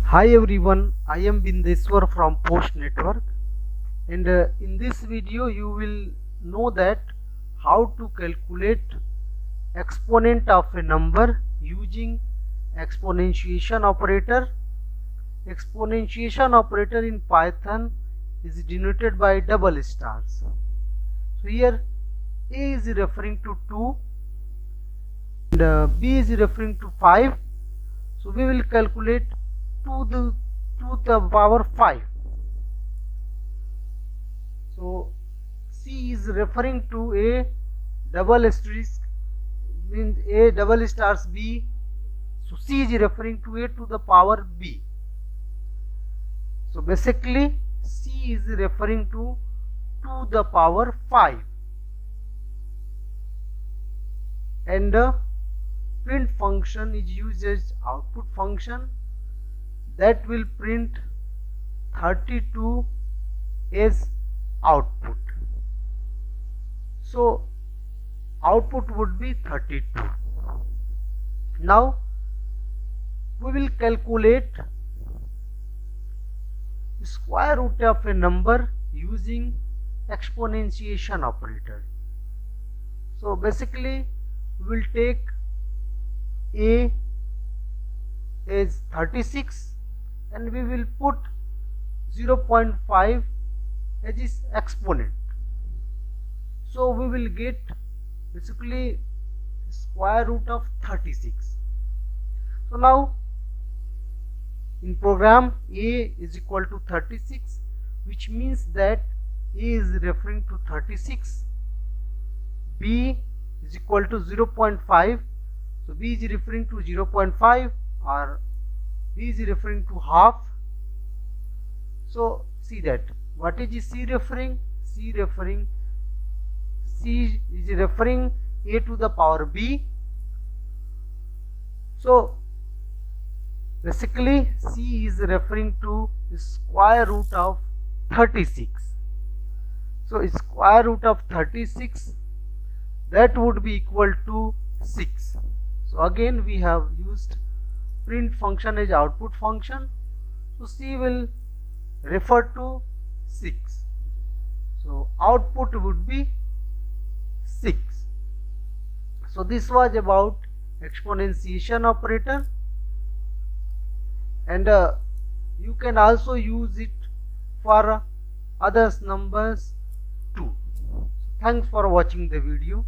Hi everyone, I am Bindeswar from Post Network, and in this video you will know that how to calculate exponent of a number using exponentiation operator. Exponentiation operator in Python is denoted by double stars. So here A is referring to 2 and B is referring to 5. So we will calculate to the power 5. So C is referring to a double asterisk, means A double stars B. So C is referring to a to the power B. So basically C is referring to the power 5, and print function is used as output function that will print 32 as output. So output would be 32. Now we will calculate square root of a number using exponentiation operator. So basically we will take A as 36 and we will put 0.5 as its exponent. So we will get basically square root of 36. So now in program A is equal to 36, which means that A is referring to 36, B is equal to 0.5. So B is referring to 0.5 or B is referring to half. So see that what is C referring? C is referring A to the power B. So basically C is referring to square root of 36. So square root of 36, that would be equal to 6. So again we have used print function as output function. So C will refer to 6. So output would be 6. So this was about exponentiation operator, and you can also use it for other numbers too. Thanks for watching the video.